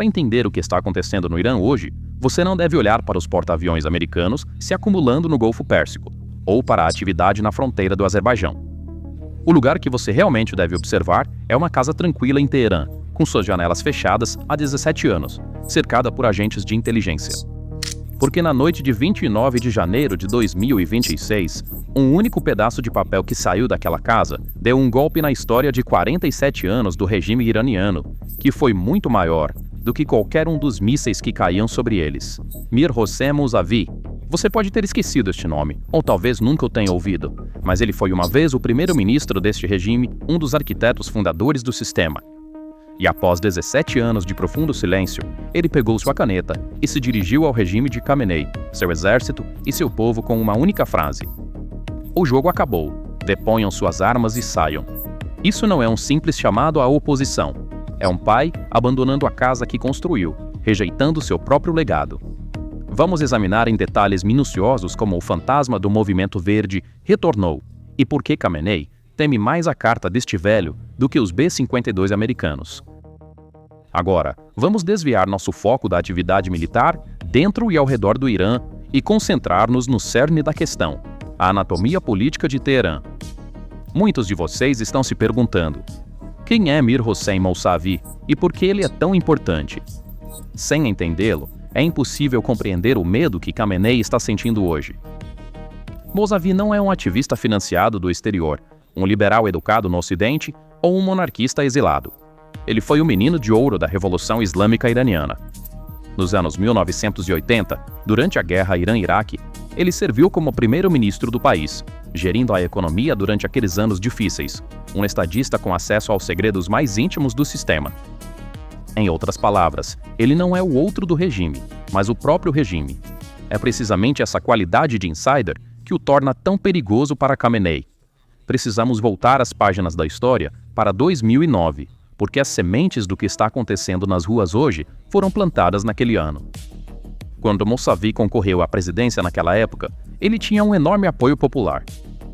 Para entender o que está acontecendo no Irã hoje, você não deve olhar para os porta-aviões americanos se acumulando no Golfo Pérsico, ou para a atividade na fronteira do Azerbaijão. O lugar que você realmente deve observar é uma casa tranquila em Teherã, com suas janelas fechadas há 17 anos, cercada por agentes de inteligência. Porque na noite de 29 de janeiro de 2026, um único pedaço de papel que saiu daquela casa deu um golpe na história de 47 anos do regime iraniano, que foi muito maior do que qualquer um dos mísseis que caíam sobre eles. Mir Hossein Mousavi. Você pode ter esquecido este nome, ou talvez nunca o tenha ouvido, mas ele foi uma vez o primeiro-ministro deste regime, um dos arquitetos fundadores do sistema. E após 17 anos de profundo silêncio, ele pegou sua caneta e se dirigiu ao regime de Khamenei, seu exército e seu povo com uma única frase: o jogo acabou, deponham suas armas e saiam. Isso não é um simples chamado à oposição. É um pai abandonando a casa que construiu, rejeitando seu próprio legado. Vamos examinar em detalhes minuciosos como o fantasma do movimento verde retornou e por que Khamenei teme mais a carta deste velho do que os B-52 americanos. Agora, vamos desviar nosso foco da atividade militar dentro e ao redor do Irã e concentrar-nos no cerne da questão, a anatomia política de Teherã. Muitos de vocês estão se perguntando: quem é Mir Hossein Mousavi e por que ele é tão importante? Sem entendê-lo, é impossível compreender o medo que Khamenei está sentindo hoje. Mousavi não é um ativista financiado do exterior, um liberal educado no Ocidente ou um monarquista exilado. Ele foi o menino de ouro da Revolução Islâmica Iraniana. Nos anos 1980, durante a guerra Irã-Iraque, ele serviu como primeiro-ministro do país, gerindo a economia durante aqueles anos difíceis, um estadista com acesso aos segredos mais íntimos do sistema. Em outras palavras, ele não é o outro do regime, mas o próprio regime. É precisamente essa qualidade de insider que o torna tão perigoso para Khamenei. Precisamos voltar às páginas da história para 2009, porque as sementes do que está acontecendo nas ruas hoje foram plantadas naquele ano. Quando Mousavi concorreu à presidência naquela época, ele tinha um enorme apoio popular.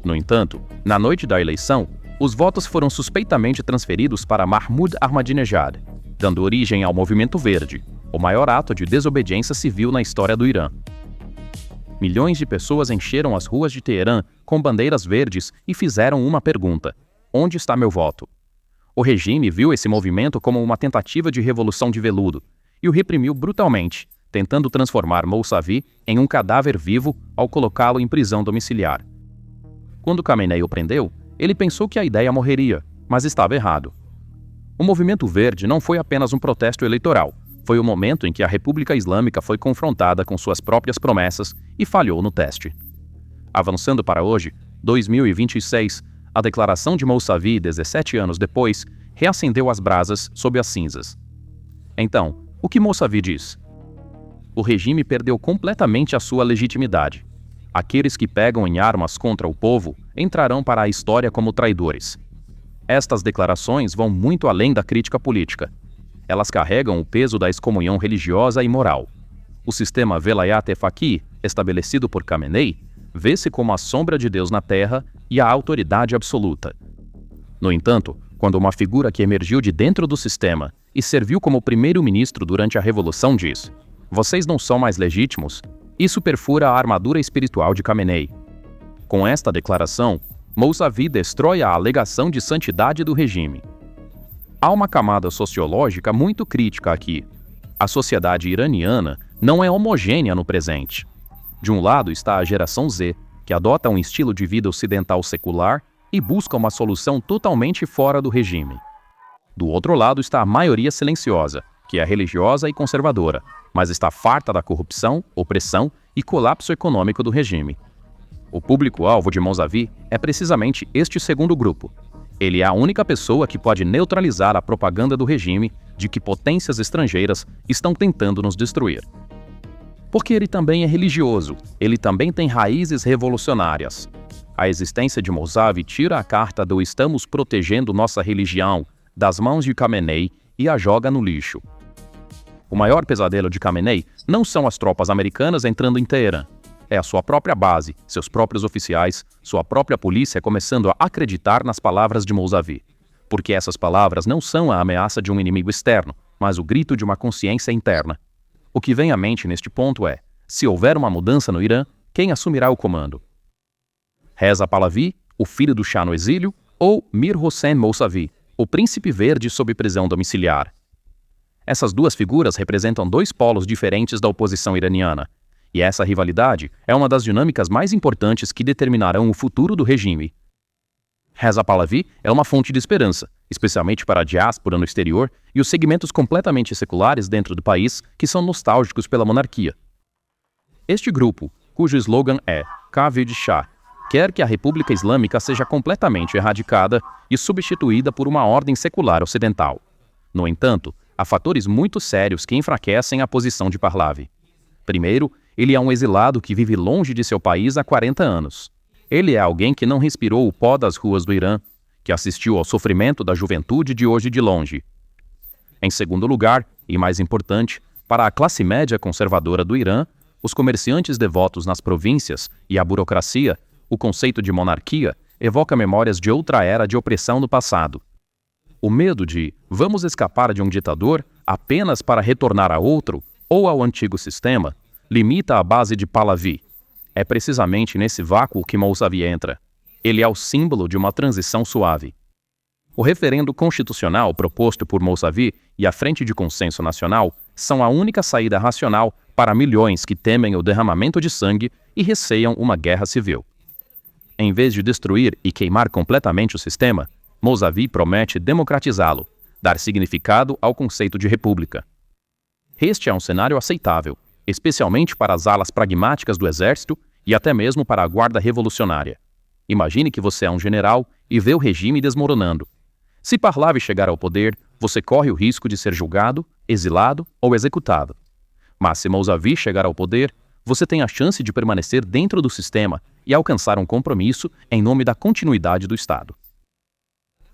No entanto, na noite da eleição, os votos foram suspeitamente transferidos para Mahmoud Ahmadinejad, dando origem ao Movimento Verde, o maior ato de desobediência civil na história do Irã. Milhões de pessoas encheram as ruas de Teherã com bandeiras verdes e fizeram uma pergunta: onde está meu voto? O regime viu esse movimento como uma tentativa de revolução de veludo e o reprimiu brutalmente, tentando transformar Mousavi em um cadáver vivo ao colocá-lo em prisão domiciliar. Quando Khamenei o prendeu, ele pensou que a ideia morreria, mas estava errado. O movimento verde não foi apenas um protesto eleitoral, foi o momento em que a República Islâmica foi confrontada com suas próprias promessas e falhou no teste. Avançando para hoje, 2026, a declaração de Mousavi, 17 anos depois, reacendeu as brasas sob as cinzas. Então, o que Mousavi diz? O regime perdeu completamente a sua legitimidade. Aqueles que pegam em armas contra o povo entrarão para a história como traidores. Estas declarações vão muito além da crítica política. Elas carregam o peso da excomunhão religiosa e moral. O sistema Velayat-e-Faqih, estabelecido por Khamenei, vê-se como a sombra de Deus na terra e a autoridade absoluta. No entanto, quando uma figura que emergiu de dentro do sistema e serviu como primeiro-ministro durante a Revolução diz: vocês não são mais legítimos, isso perfura a armadura espiritual de Khamenei. Com esta declaração, Mousavi destrói a alegação de santidade do regime. Há uma camada sociológica muito crítica aqui. A sociedade iraniana não é homogênea no presente. De um lado está a geração Z, que adota um estilo de vida ocidental secular e busca uma solução totalmente fora do regime. Do outro lado está a maioria silenciosa, que é religiosa e conservadora, mas está farta da corrupção, opressão e colapso econômico do regime. O público-alvo de Mousavi é precisamente este segundo grupo. Ele é a única pessoa que pode neutralizar a propaganda do regime de que potências estrangeiras estão tentando nos destruir. Porque ele também é religioso, ele também tem raízes revolucionárias. A existência de Mousavi tira a carta do "estamos protegendo nossa religião" das mãos de Khamenei e a joga no lixo. O maior pesadelo de Khamenei não são as tropas americanas entrando em Teherã. É a sua própria base, seus próprios oficiais, sua própria polícia começando a acreditar nas palavras de Mousavi. Porque essas palavras não são a ameaça de um inimigo externo, mas o grito de uma consciência interna. O que vem à mente neste ponto é: se houver uma mudança no Irã, quem assumirá o comando? Reza Pahlavi, o filho do Shah no exílio, ou Mir Hossein Mousavi, o príncipe verde sob prisão domiciliar? Essas duas figuras representam dois polos diferentes da oposição iraniana, e essa rivalidade é uma das dinâmicas mais importantes que determinarão o futuro do regime. Reza Pahlavi é uma fonte de esperança, especialmente para a diáspora no exterior e os segmentos completamente seculares dentro do país que são nostálgicos pela monarquia. Este grupo, cujo slogan é Kavod Shah, quer que a República Islâmica seja completamente erradicada e substituída por uma ordem secular ocidental. No entanto, há fatores muito sérios que enfraquecem a posição de Pahlavi. Primeiro, ele é um exilado que vive longe de seu país há 40 anos. Ele é alguém que não respirou o pó das ruas do Irã, que assistiu ao sofrimento da juventude de hoje de longe. Em segundo lugar, e mais importante, para a classe média conservadora do Irã, os comerciantes devotos nas províncias e a burocracia, o conceito de monarquia evoca memórias de outra era de opressão no passado. O medo de vamos escapar de um ditador apenas para retornar a outro ou ao antigo sistema limita a base de Pahlavi. É precisamente nesse vácuo que Mousavi entra. Ele é o símbolo de uma transição suave. O referendo constitucional proposto por Mousavi e a Frente de Consenso Nacional são a única saída racional para milhões que temem o derramamento de sangue e receiam uma guerra civil. Em vez de destruir e queimar completamente o sistema, Mousavi promete democratizá-lo, dar significado ao conceito de república. Este é um cenário aceitável, especialmente para as alas pragmáticas do exército e até mesmo para a guarda revolucionária. Imagine que você é um general e vê o regime desmoronando. Se Pahlavi chegar ao poder, você corre o risco de ser julgado, exilado ou executado. Mas se Mousavi chegar ao poder, você tem a chance de permanecer dentro do sistema e alcançar um compromisso em nome da continuidade do Estado.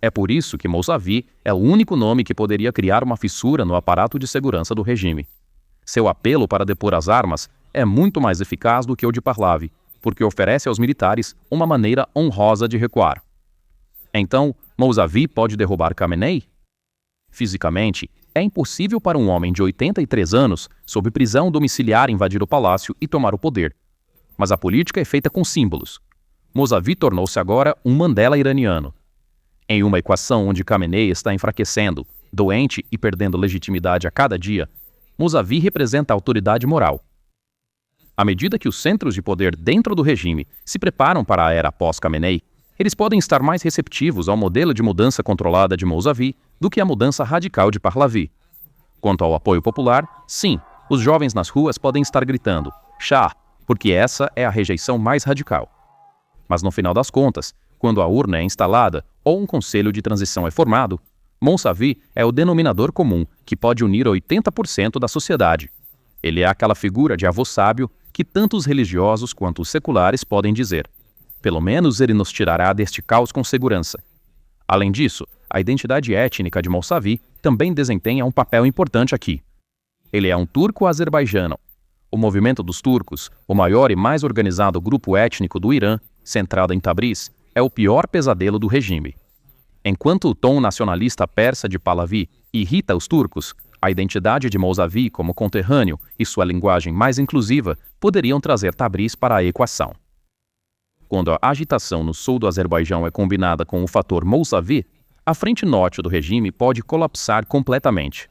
É por isso que Mousavi é o único nome que poderia criar uma fissura no aparato de segurança do regime. Seu apelo para depor as armas é muito mais eficaz do que o de Pahlavi, porque oferece aos militares uma maneira honrosa de recuar. Então, Mousavi pode derrubar Khamenei? Fisicamente, é impossível para um homem de 83 anos, sob prisão domiciliar, invadir o palácio e tomar o poder. Mas a política é feita com símbolos. Mousavi tornou-se agora um Mandela iraniano. Em uma equação onde Khamenei está enfraquecendo, doente e perdendo legitimidade a cada dia, Mousavi representa a autoridade moral. À medida que os centros de poder dentro do regime se preparam para a era pós-Khamenei, eles podem estar mais receptivos ao modelo de mudança controlada de Mousavi do que à mudança radical de Pahlavi. Quanto ao apoio popular, sim, os jovens nas ruas podem estar gritando Shah, porque essa é a rejeição mais radical. Mas no final das contas, quando a urna é instalada ou um conselho de transição é formado, Mousavi é o denominador comum que pode unir 80% da sociedade. Ele é aquela figura de avô sábio que tanto os religiosos quanto os seculares podem dizer: pelo menos ele nos tirará deste caos com segurança. Além disso, a identidade étnica de Mousavi também desempenha um papel importante aqui. Ele é um turco azerbaijano. O movimento dos turcos, o maior e mais organizado grupo étnico do Irã, centrado em Tabriz, é o pior pesadelo do regime. Enquanto o tom nacionalista persa de Pahlavi irrita os turcos, a identidade de Mousavi como conterrâneo e sua linguagem mais inclusiva poderiam trazer Tabriz para a equação. Quando a agitação no sul do Azerbaijão é combinada com o fator Mousavi, a frente norte do regime pode colapsar completamente.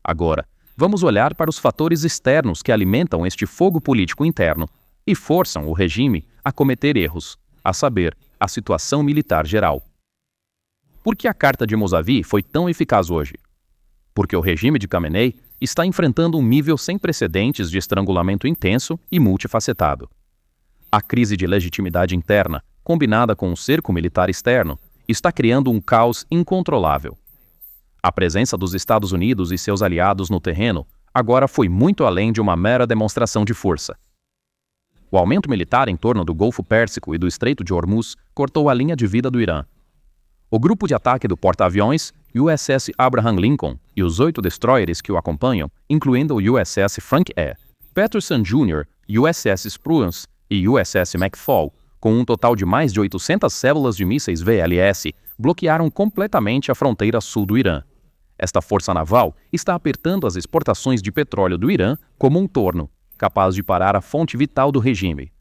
Agora, vamos olhar para os fatores externos que alimentam este fogo político interno e forçam o regime a cometer erros, a saber, a situação militar geral. Por que a carta de Mousavi foi tão eficaz hoje? Porque o regime de Khamenei está enfrentando um nível sem precedentes de estrangulamento intenso e multifacetado. A crise de legitimidade interna, combinada com um cerco militar externo, está criando um caos incontrolável. A presença dos Estados Unidos e seus aliados no terreno agora foi muito além de uma mera demonstração de força. O aumento militar em torno do Golfo Pérsico e do Estreito de Hormuz cortou a linha de vida do Irã. O grupo de ataque do porta-aviões, USS Abraham Lincoln, e os 8 destroyers que o acompanham, incluindo o USS Frank E. Patterson Jr., USS Spruance e USS McFall, com um total de mais de 800 células de mísseis VLS, bloquearam completamente a fronteira sul do Irã. Esta força naval está apertando as exportações de petróleo do Irã como um torno, capaz de parar a fonte vital do regime.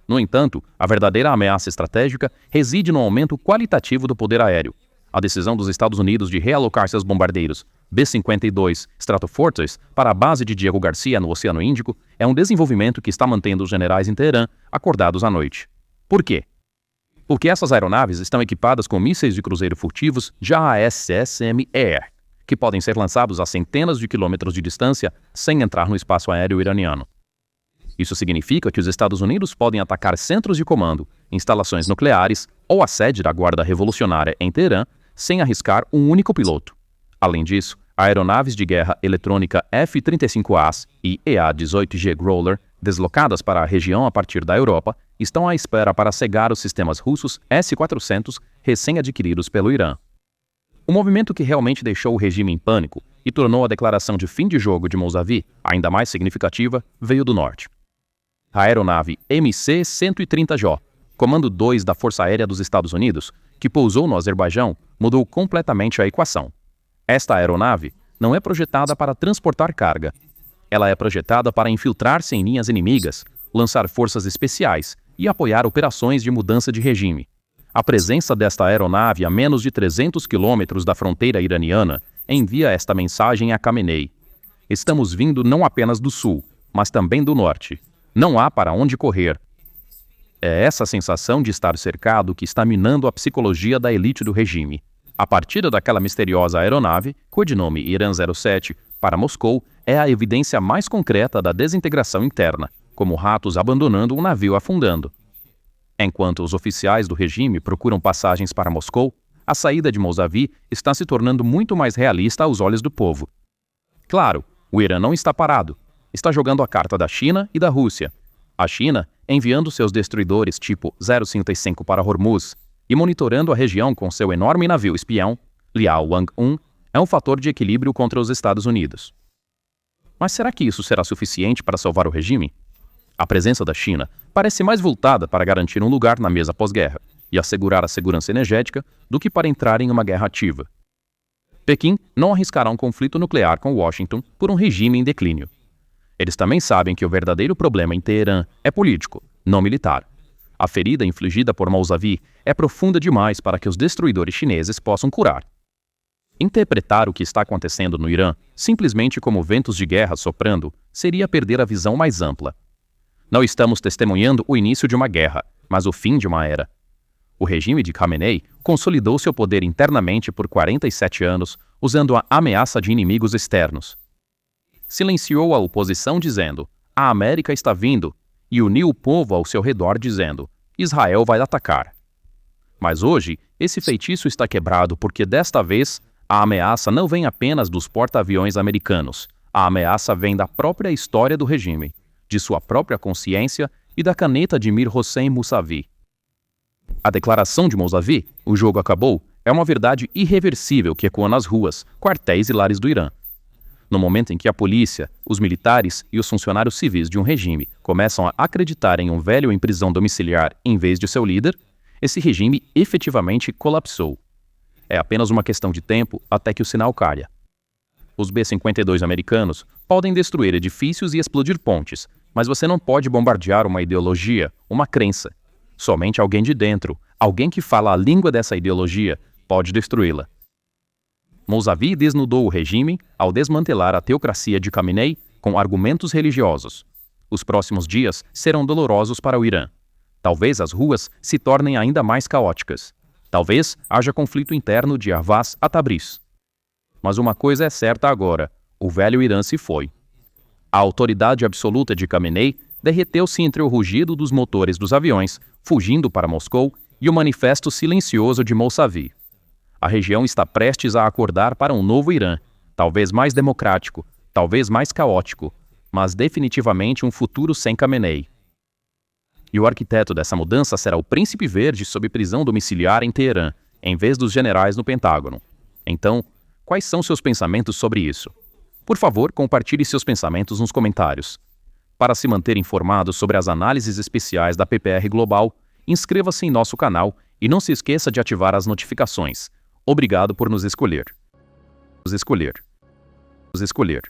No entanto, a verdadeira ameaça estratégica reside no aumento qualitativo do poder aéreo. A decisão dos Estados Unidos de realocar seus bombardeiros B-52 Stratofortress para a base de Diego Garcia no Oceano Índico é um desenvolvimento que está mantendo os generais em Teherã acordados à noite. Por quê? Porque essas aeronaves estão equipadas com mísseis de cruzeiro furtivos JASSM-ER, que podem ser lançados a centenas de quilômetros de distância sem entrar no espaço aéreo iraniano. Isso significa que os Estados Unidos podem atacar centros de comando, instalações nucleares ou a sede da Guarda Revolucionária em Teherã sem arriscar um único piloto. Além disso, aeronaves de guerra eletrônica F-35As e EA-18G Growler, deslocadas para a região a partir da Europa, estão à espera para cegar os sistemas russos S-400 recém-adquiridos pelo Irã. O movimento que realmente deixou o regime em pânico e tornou a declaração de fim de jogo de Mousavi ainda mais significativa veio do norte. A aeronave MC-130J, Comando 2 da Força Aérea dos Estados Unidos, que pousou no Azerbaijão, mudou completamente a equação. Esta aeronave não é projetada para transportar carga. Ela é projetada para infiltrar-se em linhas inimigas, lançar forças especiais e apoiar operações de mudança de regime. A presença desta aeronave a menos de 300 quilômetros da fronteira iraniana envia esta mensagem a Khamenei. Estamos vindo não apenas do sul, mas também do norte. Não há para onde correr. É essa sensação de estar cercado que está minando a psicologia da elite do regime. A partida daquela misteriosa aeronave, codinome Irã 07, para Moscou, é a evidência mais concreta da desintegração interna, como ratos abandonando um navio afundando. Enquanto os oficiais do regime procuram passagens para Moscou, a saída de Mousavi está se tornando muito mais realista aos olhos do povo. Claro, o Irã não está parado. Está jogando a carta da China e da Rússia. A China enviando seus destruidores tipo 055 para Hormuz e monitorando a região com seu enorme navio espião, Liao Wang-1, é um fator de equilíbrio contra os Estados Unidos. Mas será que isso será suficiente para salvar o regime? A presença da China parece mais voltada para garantir um lugar na mesa pós-guerra e assegurar a segurança energética do que para entrar em uma guerra ativa. Pequim não arriscará um conflito nuclear com Washington por um regime em declínio. Eles também sabem que o verdadeiro problema em Teherã é político, não militar. A ferida infligida por Mousavi é profunda demais para que os destruidores chineses possam curar. Interpretar o que está acontecendo no Irã simplesmente como ventos de guerra soprando seria perder a visão mais ampla. Não estamos testemunhando o início de uma guerra, mas o fim de uma era. O regime de Khamenei consolidou seu poder internamente por 47 anos, usando a ameaça de inimigos externos. Silenciou a oposição dizendo, a América está vindo, e uniu o povo ao seu redor dizendo, Israel vai atacar. Mas hoje, esse feitiço está quebrado porque desta vez, a ameaça não vem apenas dos porta-aviões americanos, a ameaça vem da própria história do regime, de sua própria consciência e da caneta de Mir Hossein Mousavi. A declaração de Mousavi, o jogo acabou, é uma verdade irreversível que ecoa nas ruas, quartéis e lares do Irã. No momento em que a polícia, os militares e os funcionários civis de um regime começam a acreditar em um velho em prisão domiciliar em vez de seu líder, esse regime efetivamente colapsou. É apenas uma questão de tempo até que o sinal caia. Os B-52 americanos podem destruir edifícios e explodir pontes, mas você não pode bombardear uma ideologia, uma crença. Somente alguém de dentro, alguém que fala a língua dessa ideologia, pode destruí-la. Mousavi desnudou o regime ao desmantelar a teocracia de Khamenei com argumentos religiosos. Os próximos dias serão dolorosos para o Irã. Talvez as ruas se tornem ainda mais caóticas. Talvez haja conflito interno de Ahvaz a Tabriz. Mas uma coisa é certa agora, o velho Irã se foi. A autoridade absoluta de Khamenei derreteu-se entre o rugido dos motores dos aviões, fugindo para Moscou, e o manifesto silencioso de Mousavi. A região está prestes a acordar para um novo Irã, talvez mais democrático, talvez mais caótico, mas definitivamente um futuro sem Khamenei. E o arquiteto dessa mudança será o Príncipe Verde sob prisão domiciliar em Teherã, em vez dos generais no Pentágono. Então, quais são seus pensamentos sobre isso? Por favor, compartilhe seus pensamentos nos comentários. Para se manter informado sobre as análises especiais da PPR Global, inscreva-se em nosso canal e não se esqueça de ativar as notificações. Obrigado por nos escolher. Escolher. Escolher.